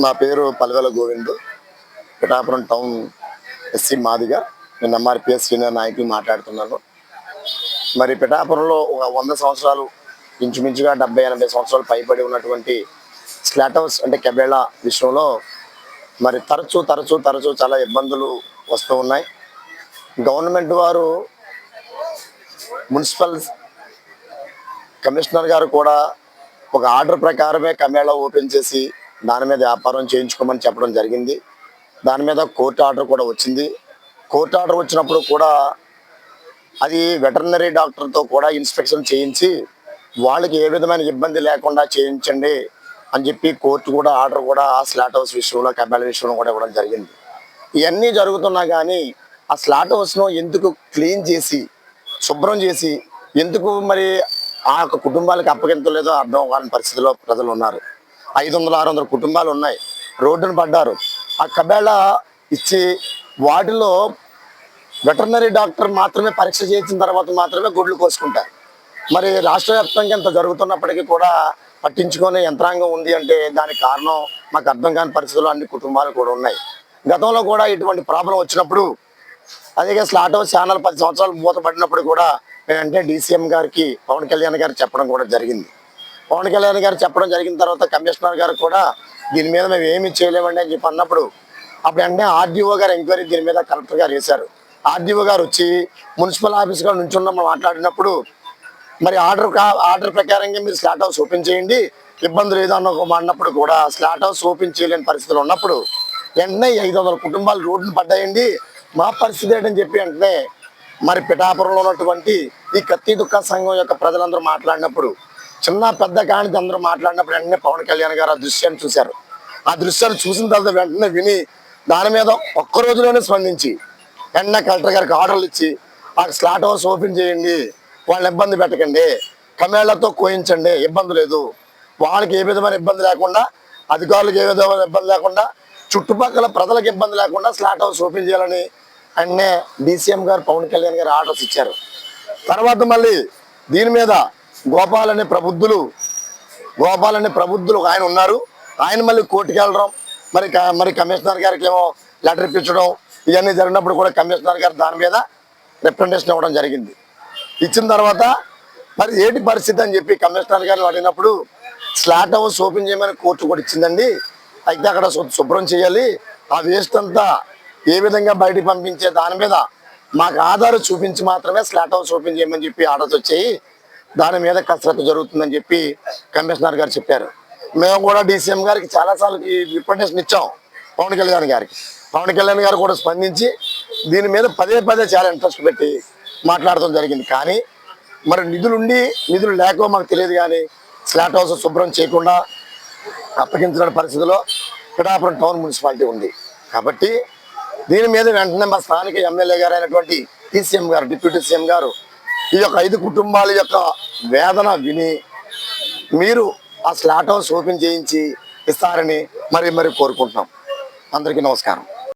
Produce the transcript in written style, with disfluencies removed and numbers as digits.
నా పేరు Palvela Govind, Pithapuram town SC Madiga. నేను ఎంఆర్పిఎస్ సీనియర్ నాయకులు మాట్లాడుతున్నాను. మరి పిఠాపురంలో ఒక 100 సంవత్సరాలు, ఇంచుమించుగా 70-80 సంవత్సరాలు పైబడి ఉన్నటువంటి స్లాట్ హౌస్ అంటే కెబేళా విషయంలో మరి తరచూ చాలా ఇబ్బందులు వస్తూ ఉన్నాయి. గవర్నమెంట్ వారు, మున్సిపల్ కమిషనర్ గారు కూడా ఒక ఆర్డర్ ప్రకారమే కెబేళా ఓపెన్ చేసి దాని మీద వ్యాపారం చేయించుకోమని చెప్పడం జరిగింది. దాని మీద కోర్టు ఆర్డర్ కూడా వచ్చింది. కోర్టు ఆర్డర్ వచ్చినప్పుడు కూడా అది వెటర్నరీ డాక్టర్తో కూడా ఇన్స్పెక్షన్ చేయించి వాళ్ళకి ఏ విధమైన ఇబ్బంది లేకుండా చేయించండి అని చెప్పి కోర్టు కూడా ఆర్డర్ కూడా ఆ స్లాట్ హౌస్ విషయంలో, కెబేళా విషయంలో కూడా ఇవ్వడం జరిగింది. ఇవన్నీ జరుగుతున్నా కానీ ఆ స్లాట్ హౌస్ను ఎందుకు క్లీన్ చేసి శుభ్రం చేసి ఎందుకు మరి ఆ యొక్క కుటుంబాలకు అప్పగించలేదో అర్థం కాని పరిస్థితిలో ప్రజలు ఉన్నారు. 500-600 కుటుంబాలు ఉన్నాయి, రోడ్డును పడ్డారు. ఆ కెబేళా ఇచ్చి వాటిలో వెటర్నరీ డాక్టర్ మాత్రమే పరీక్ష చేసిన తర్వాత మాత్రమే గుడ్లు కోసుకుంటారు. మరి రాష్ట్ర వ్యాప్తంగా ఇంత జరుగుతున్నప్పటికీ కూడా పట్టించుకునే యంత్రాంగం ఉంది అంటే దానికి కారణం మాకు అర్థం కాని పరిస్థితుల్లో అన్ని కుటుంబాలు కూడా ఉన్నాయి. గతంలో కూడా ఇటువంటి ప్రాబ్లం వచ్చినప్పుడు, అదే స్లాట్ హౌస్ ఛానల్ 10 సంవత్సరాలు మూతపడినప్పుడు కూడా మేమంటే డీసీఎం గారికి, పవన్ కళ్యాణ్ గారికి చెప్పడం కూడా జరిగింది. పవన్ కళ్యాణ్ గారు చెప్పడం జరిగిన తర్వాత కమిషనర్ గారు కూడా దీని మీద మేము ఏమి చేయలేమండి అని చెప్పి అన్నప్పుడు అప్పుడు అంటే ఆర్డీఓ గారు ఎంక్వైరీ దీని మీద కలెక్టర్ గారు వేశారు. ఆర్డీఓ గారు వచ్చి మున్సిపల్ ఆఫీస్ గారు నుంచున్న మాట్లాడినప్పుడు మరి ఆర్డర్ ప్రకారంగా మీరు స్లాట్ హౌస్ ఓపెన్ చేయండి, ఇబ్బంది లేదు అన్నప్పుడు కూడా స్లాట్ హౌస్ ఓపెన్ చేయలేని పరిస్థితులు ఉన్నప్పుడు వెంటనే 500 కుటుంబాలు రోడ్డును పడ్డాయండి. మా పరిస్థితి ఏంటని చెప్పి వెంటనే మరి పిఠాపురంలో ఉన్నటువంటి ఈ కత్తి దుఃఖ సంఘం యొక్క ప్రజలందరూ మాట్లాడినప్పుడు, చిన్న పెద్ద కానిది అందరూ మాట్లాడినప్పుడు వెంటనే పవన్ కళ్యాణ్ గారు ఆ దృశ్యాన్ని చూశారు. ఆ దృశ్యాన్ని చూసిన తర్వాత వెంటనే విని దాని మీద ఒక్క రోజులోనే స్పందించి వెంటనే కలెక్టర్ గారికి ఆర్డర్లు ఇచ్చి ఆ స్లాట్ హౌస్ ఓపెన్ చేయండి, వాళ్ళని ఇబ్బంది పెట్టకండి, కెబేళాతో కోయించండి, ఇబ్బంది లేదు, వాళ్ళకి ఏ విధమైన ఇబ్బంది లేకుండా, అధికారులకు ఏ విధమైన ఇబ్బంది లేకుండా, చుట్టుపక్కల ప్రజలకు ఇబ్బంది లేకుండా స్లాట్ హౌస్ ఓపెన్ చేయాలని వెంటనే డీసీఎం గారు, పవన్ కళ్యాణ్ గారు ఆర్డర్స్ ఇచ్చారు. తర్వాత మళ్ళీ దీని మీద గోపాల్ అనే ప్రబుద్ధులు ఆయన ఉన్నారు. ఆయన మళ్ళీ కోర్టుకు వెళ్ళడం, మరి కమిషనర్ గారికి ఏమో లెటర్ ఇప్పించడం, ఇవన్నీ జరిగినప్పుడు కూడా కమిషనర్ గారు దాని మీద రిప్రజెంటేషన్ ఇవ్వడం జరిగింది. ఇచ్చిన తర్వాత మరి ఏంటి పరిస్థితి అని చెప్పి కమిషనర్ గారిని అడిగినప్పుడు స్లాట్ హౌస్ ఓపెన్ చేయమని కోర్టు కూడా ఇచ్చిందండి, అయితే అక్కడ శుభ్రం చేయాలి, ఆ వేస్ట్ అంతా ఏ విధంగా బయటికి పంపించే దాని మీద మాకు ఆధారం చూపించి మాత్రమే స్లాట్ హౌస్ ఓపెన్ చేయమని చెప్పి ఆర్డర్స్ వచ్చాయి, దాని మీద కసరత్తు జరుగుతుందని చెప్పి కమిషనర్ గారు చెప్పారు. మేము కూడా డీసీఎం గారికి చాలాసార్లు ఈ రిప్రజెంటేషన్ ఇచ్చాం, పవన్ కళ్యాణ్ గారికి. పవన్ కళ్యాణ్ గారు కూడా స్పందించి దీని మీద పదే చాలా ఇంట్రెస్ట్ పెట్టి మాట్లాడటం జరిగింది. కానీ మరి నిధులు లేకో మాకు తెలియదు, కానీ స్లాట్ హౌస్ శుభ్రం చేయకుండా అప్పగించిన పరిస్థితిలో పిఠాపురం టౌన్ మున్సిపాలిటీ ఉంది. కాబట్టి దీని మీద వెంటనే మా స్థానిక ఎమ్మెల్యే గారు అయినటువంటి టీసీఎం గారు, డిప్యూటీ సీఎం గారు ఈ యొక్క 5 కుటుంబాల యొక్క వేదన విని మీరు ఆ స్లాట్ హౌస్ ఓపెన్ చేయించి ఇస్తారని మరి కోరుకుంటున్నాం. అందరికీ నమస్కారం.